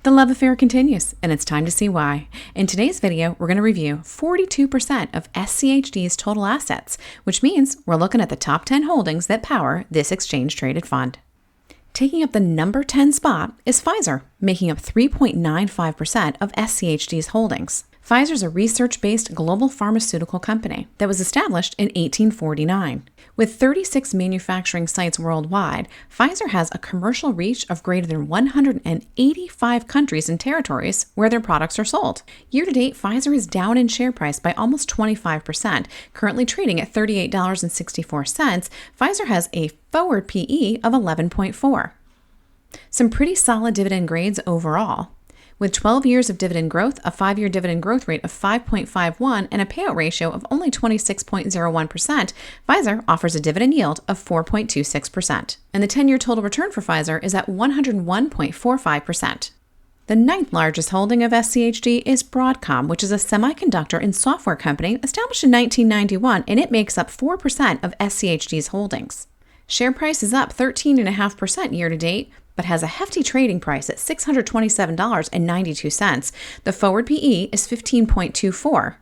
The love affair continues, and it's time to see why. In today's video, we're going to review 42% of SCHD's total assets, which means we're looking at the top 10 holdings that power this exchange-traded fund. Taking up the number 10 spot is Pfizer, making up 3.95% of SCHD's holdings. Pfizer is a research-based global pharmaceutical company that was established in 1849. With 36 manufacturing sites worldwide, Pfizer has a commercial reach of greater than 185 countries and territories where their products are sold. Year-to-date, Pfizer is down in share price by almost 25%, currently trading at $38.64. Pfizer has a forward PE of 11.4. Some pretty solid dividend grades overall. With 12 years of dividend growth, a 5-year dividend growth rate of 5.51, and a payout ratio of only 26.01%, Pfizer offers a dividend yield of 4.26%. And the 10-year total return for Pfizer is at 101.45%. The ninth largest holding of SCHD is Broadcom, which is a semiconductor and software company established in 1991, and it makes up 4% of SCHD's holdings. Share price is up 13.5% year-to-date, but has a hefty trading price at $627.92. The forward PE is 15.24.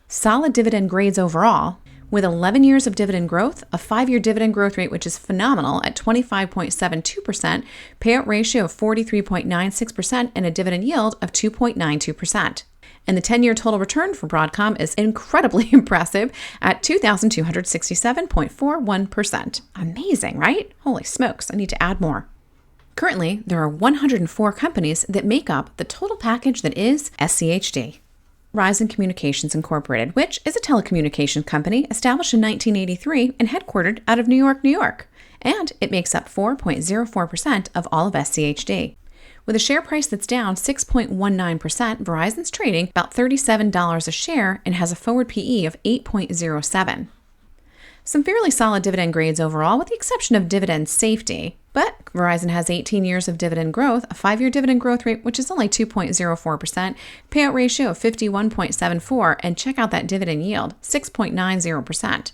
Solid dividend grades overall. With 11 years of dividend growth, a 5-year dividend growth rate which is phenomenal at 25.72%, payout ratio of 43.96%, and a dividend yield of 2.92%. And the 10-year total return for Broadcom is incredibly impressive at 2,267.41%. Amazing, right? Holy smokes, I need to add more. Currently, there are 104 companies that make up the total package that is SCHD. Verizon Communications Incorporated, which is a telecommunications company established in 1983 and headquartered out of New York, New York. And it makes up 4.04% of all of SCHD. With a share price that's down 6.19%, Verizon's trading about $37 a share and has a forward PE of 8.07. Some fairly solid dividend grades overall, with the exception of dividend safety. But Verizon has 18 years of dividend growth, a 5-year dividend growth rate, which is only 2.04%, payout ratio of 51.74, and check out that dividend yield, 6.90%.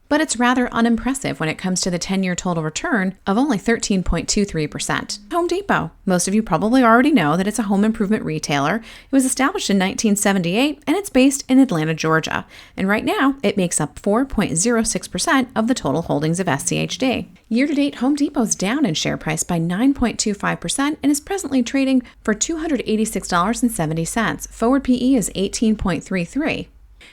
But it's rather unimpressive when it comes to the 10-year total return of only 13.23%. Home Depot. Most of you probably already know that it's a home improvement retailer. It was established in 1978, and it's based in Atlanta, Georgia. And right now, it makes up 4.06% of the total holdings of SCHD. Year-to-date, Home Depot's down in share price by 9.25% and is presently trading for $286.70. Forward PE is 18.33.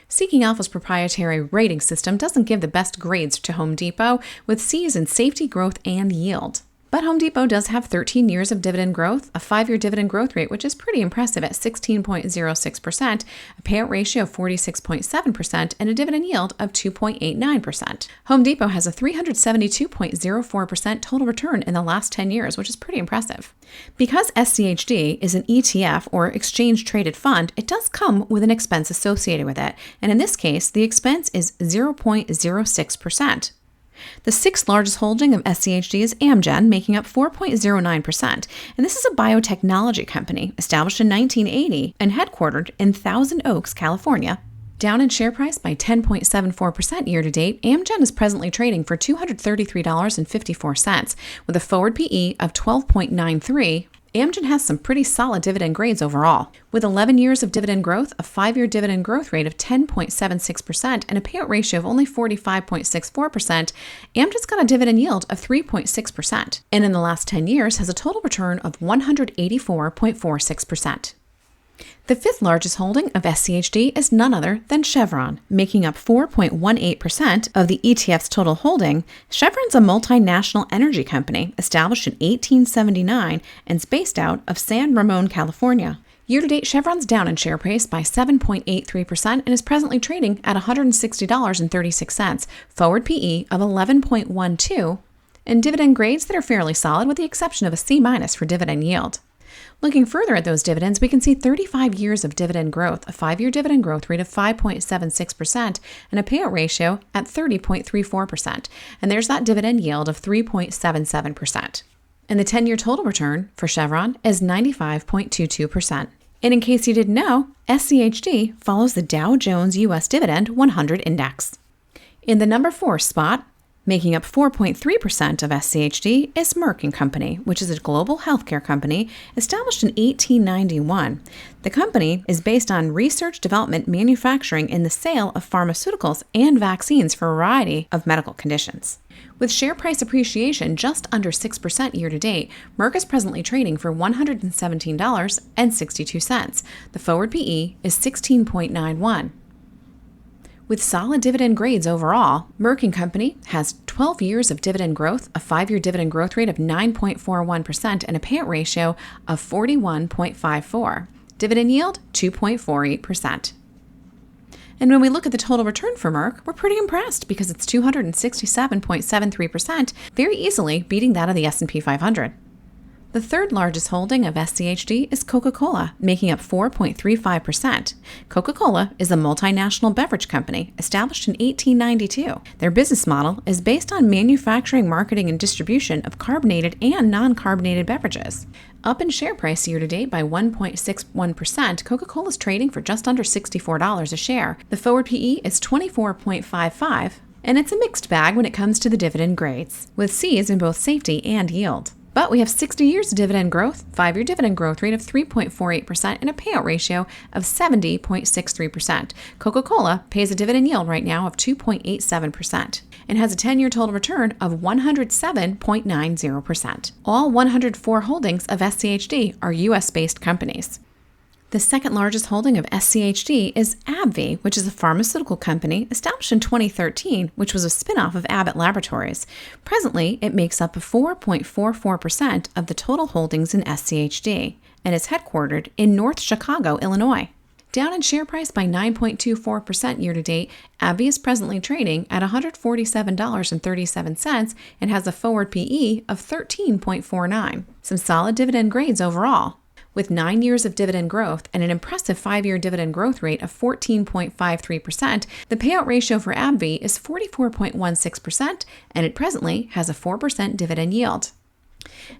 Seeking Alpha's proprietary rating system doesn't give the best grades to Home Depot, with C's in safety, growth, and yield. But Home Depot does have 13 years of dividend growth, a 5-year dividend growth rate, which is pretty impressive at 16.06%, a payout ratio of 46.7%, and a dividend yield of 2.89%. Home Depot has a 372.04% total return in the last 10 years, which is pretty impressive. Because SCHD is an ETF or exchange-traded fund, it does come with an expense associated with it, and in this case, the expense is 0.06%. The sixth largest holding of SCHD is Amgen, making up 4.09%, and this is a biotechnology company established in 1980 and headquartered in Thousand Oaks, California. Down in share price by 10.74% year-to-date, Amgen is presently trading for $233.54, with a forward PE of 12.93. Amgen has some pretty solid dividend grades overall. With 11 years of dividend growth, a 5-year dividend growth rate of 10.76%, and a payout ratio of only 45.64%, Amgen's got a dividend yield of 3.6%, and in the last 10 years has a total return of 184.46%. The fifth largest holding of SCHD is none other than Chevron, making up 4.18% of the ETF's total holding. Chevron's a multinational energy company established in 1879 and is based out of San Ramon, California. Year-to-date, Chevron's down in share price by 7.83% and is presently trading at $160.36, forward PE of 11.12, and dividend grades that are fairly solid with the exception of a C- for dividend yield. Looking further at those dividends, we can see 35 years of dividend growth, a 5-year dividend growth rate of 5.76%, and a payout ratio at 30.34%. And there's that dividend yield of 3.77%. And the 10-year total return for Chevron is 95.22%. And in case you didn't know, SCHD follows the Dow Jones U.S. Dividend 100 Index. In the number 4 spot, Making up 4.3% of SCHD is Merck & Company, which is a global healthcare company established in 1891. The company is based on research, development, manufacturing, and the sale of pharmaceuticals and vaccines for a variety of medical conditions. With share price appreciation just under 6% year to date, Merck is presently trading for $117.62. The forward PE is 16.91. With solid dividend grades overall, Merck & Company has 12 years of dividend growth, a 5-year dividend growth rate of 9.41%, and a payout ratio of 41.54. Dividend yield, 2.48%. And when we look at the total return for Merck, we're pretty impressed because it's 267.73%, very easily beating that of the S&P 500. The third largest holding of SCHD is Coca-Cola, making up 4.35%. Coca-Cola is a multinational beverage company established in 1892. Their business model is based on manufacturing, marketing, and distribution of carbonated and non-carbonated beverages. Up in share price year to date by 1.61%, Coca-Cola is trading for just under $64 a share. The forward PE is 24.55, and it's a mixed bag when it comes to the dividend grades, with C's in both safety and yield. But we have 60 years of dividend growth, 5-year dividend growth rate of 3.48%, and a payout ratio of 70.63%. Coca-Cola pays a dividend yield right now of 2.87% and has a 10-year total return of 107.90%. All 104 holdings of SCHD are U.S.-based companies. The second largest holding of SCHD is AbbVie, which is a pharmaceutical company established in 2013, which was a spinoff of Abbott Laboratories. Presently, it makes up 4.44% of the total holdings in SCHD and is headquartered in North Chicago, Illinois. Down in share price by 9.24% year to date, AbbVie is presently trading at $147.37 and has a forward PE of 13.49. Some solid dividend grades overall. With 9 years of dividend growth and an impressive 5-year dividend growth rate of 14.53%, the payout ratio for AbbVie is 44.16%, and it presently has a 4% dividend yield.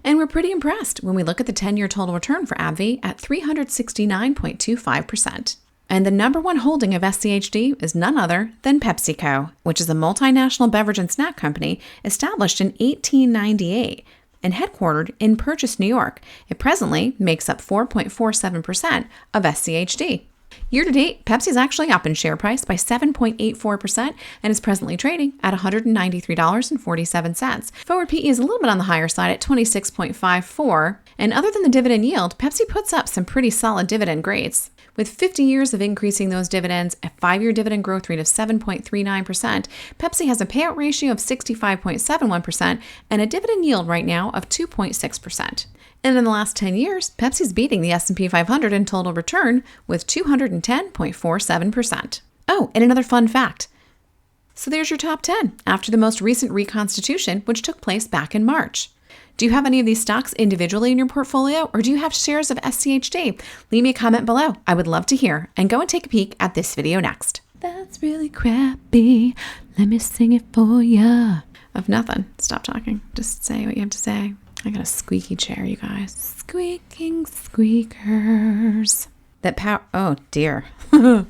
And we're pretty impressed when we look at the 10-year total return for AbbVie at 369.25%. And the number one holding of SCHD is none other than PepsiCo, which is a multinational beverage and snack company established in 1898. And headquartered in Purchase, New York. It presently makes up 4.47% of SCHD. Year to date, Pepsi is actually up in share price by 7.84% and is presently trading at $193.47. Forward PE is a little bit on the higher side at 26.54. And other than the dividend yield, Pepsi puts up some pretty solid dividend grades. With 50 years of increasing those dividends, a 5-year dividend growth rate of 7.39%, Pepsi has a payout ratio of 65.71% and a dividend yield right now of 2.6%. And in the last 10 years, Pepsi's beating the S&P 500 in total return with 210.47%. Oh, and another fun fact. So there's your top 10 after the most recent reconstitution, which took place back in March. Do you have any of these stocks individually in your portfolio, or do you have shares of SCHD? Leave me a comment below. I would love to hear, and go and take a peek at this video next. That's really crappy. Let me sing it for ya. Of nothing. Stop talking. Just say what you have to say. I got a squeaky chair, you guys. Squeaking squeakers. Oh dear.